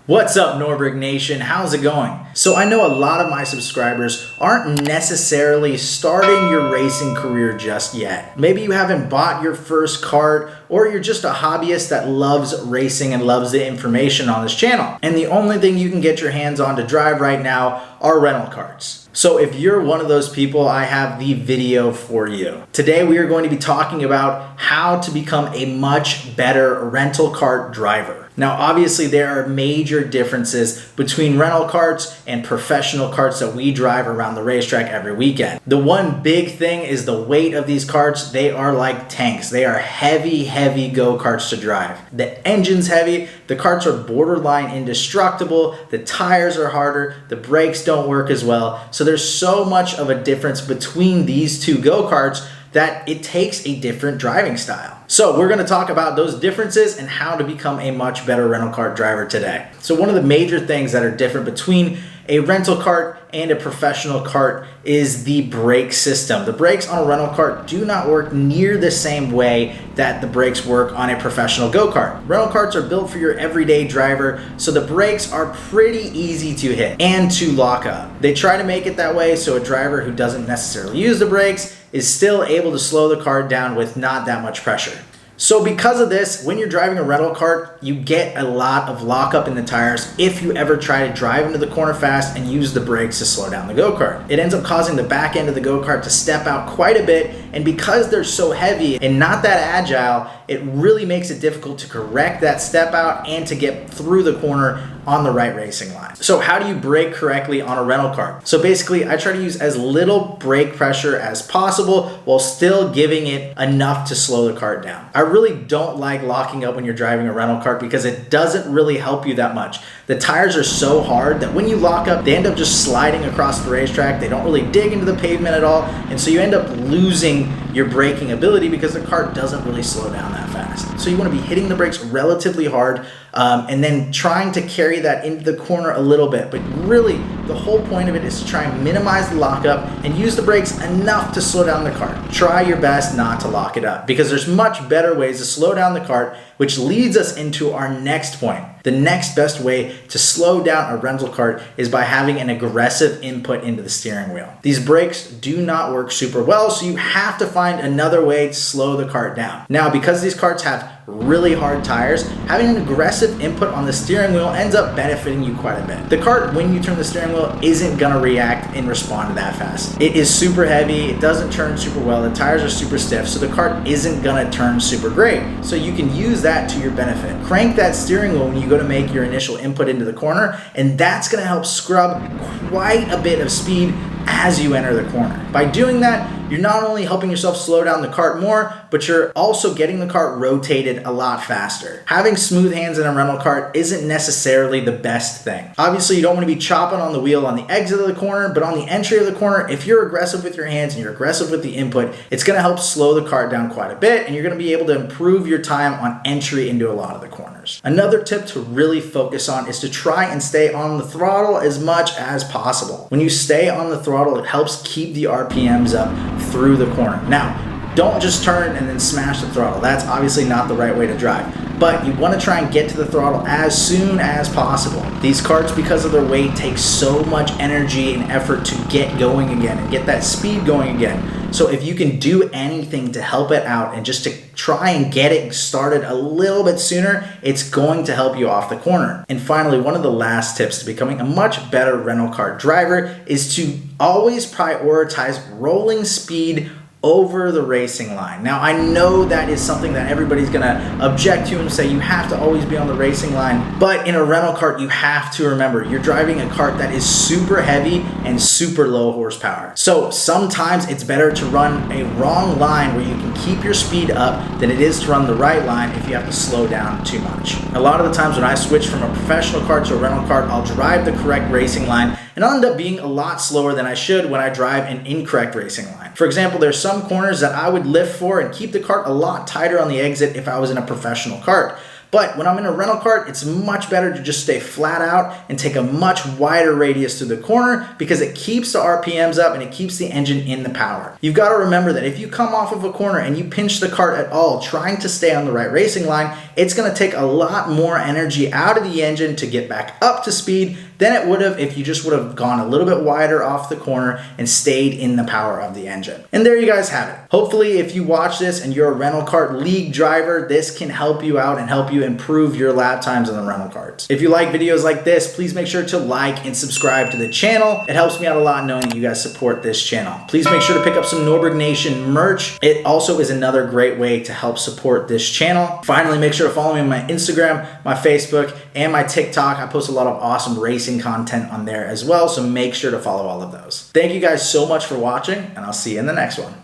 What's up, Norberg Nation? How's it going? So I know a lot of my subscribers aren't necessarily starting your racing career just yet. Maybe you haven't bought your first kart, or you're just a hobbyist that loves racing and loves the information on this channel. And the only thing you can get your hands on to drive right now are rental karts. So if you're one of those people, I have the video for you. Today we are going to be talking about how to become a much better rental kart driver. Now, obviously there are major differences between rental karts and professional karts that we drive around the racetrack every weekend. The one big thing is the weight of these karts. They are like tanks. They are heavy go-karts to drive. The engine's heavy, the karts are borderline indestructible, the tires are harder, the brakes don't work as well. So there's so much of a difference between these two go-karts that it takes a different driving style. So we're gonna talk about those differences and how to become a much better rental kart driver today. So one of the major things that are different between a rental kart and a professional kart is the brake system. The brakes on a rental kart do not work near the same way that the brakes work on a professional go-kart. Rental karts are built for your everyday driver, so the brakes are pretty easy to hit and to lock up. They try to make it that way so a driver who doesn't necessarily use the brakes is still able to slow the kart down with not that much pressure. So because of this, when you're driving a rental kart, you get a lot of lockup in the tires if you ever try to drive into the corner fast and use the brakes to slow down the go-kart. It ends up causing the back end of the go-kart to step out quite a bit, and because they're so heavy and not that agile, it really makes it difficult to correct that step out and to get through the corner on the right racing line. So how do you brake correctly on a rental kart? So basically, I try to use as little brake pressure as possible while still giving it enough to slow the kart down. I really don't like locking up when you're driving a rental kart because it doesn't really help you that much. The tires are so hard that when you lock up, they end up just sliding across the racetrack. They don't really dig into the pavement at all, and so you end up losing your braking ability because the kart doesn't really slow down that fast. So you want to be hitting the brakes relatively hard and then trying to carry that into the corner a little bit. But really, the whole point of it is to try and minimize the lockup and use the brakes enough to slow down the kart. Try your best not to lock it up because there's much better ways to slow down the kart, which leads us into our next point. The next best way to slow down a rental kart is by having an aggressive input into the steering wheel. These brakes do not work super well, so you have to find another way to slow the kart down. Now, because these karts have really hard tires, having an aggressive input on the steering wheel ends up benefiting you quite a bit. The kart, when you turn the steering wheel, isn't gonna react and respond that fast. It is super heavy, it doesn't turn super well, the tires are super stiff, so the kart isn't gonna turn super great. So you can use that to your benefit. Crank that steering wheel when you go to make your initial input into the corner, and that's gonna help scrub quite a bit of speed as you enter the corner. By doing that, you're not only helping yourself slow down the kart more, but you're also getting the kart rotated a lot faster. Having smooth hands in a rental kart isn't necessarily the best thing. Obviously, you don't want to be chopping on the wheel on the exit of the corner, but on the entry of the corner, if you're aggressive with your hands and you're aggressive with the input, it's going to help slow the kart down quite a bit, and you're going to be able to improve your time on entry into a lot of the corners. Another tip to really focus on is to try and stay on the throttle as much as possible. When you stay on the throttle, it helps keep the RPMs up through the corner. Now, don't just turn and then smash the throttle. That's obviously not the right way to drive. But you want to try and get to the throttle as soon as possible. These karts, because of their weight, take so much energy and effort to get going again and get that speed going again. So if you can do anything to help it out and just to try and get it started a little bit sooner, it's going to help you off the corner. And finally, one of the last tips to becoming a much better rental kart driver is to always prioritize rolling speed over the racing line. Now, I know that is something that everybody's gonna object to and say you have to always be on the racing line, but in a rental kart, you have to remember you're driving a kart that is super heavy and super low horsepower. So sometimes it's better to run a wrong line where you can keep your speed up than it is to run the right line if you have to slow down too much. A lot of the times when I switch from a professional kart to a rental kart, I'll drive the correct racing line and I'll end up being a lot slower than I should when I drive an incorrect racing line. For example, there's some corners that I would lift for and keep the kart a lot tighter on the exit if I was in a professional kart. But when I'm in a rental kart, it's much better to just stay flat out and take a much wider radius through the corner because it keeps the RPMs up and it keeps the engine in the power. You've got to remember that if you come off of a corner and you pinch the kart at all, trying to stay on the right racing line, it's going to take a lot more energy out of the engine to get back up to speed than it would have if you just would have gone a little bit wider off the corner and stayed in the power of the engine. And there you guys have it. Hopefully, if you watch this and you're a rental kart league driver, this can help you out and help you improve your lap times on the rental karts. If you like videos like this, please make sure to like and subscribe to the channel. It helps me out a lot knowing you guys support this channel. Please make sure to pick up some Nürburgring Nation merch. It also is another great way to help support this channel. Finally, make sure to follow me on my Instagram, my Facebook, and my TikTok. I post a lot of awesome racing content on there as well, so make sure to follow all of those. Thank you guys so much for watching, and I'll see you in the next one.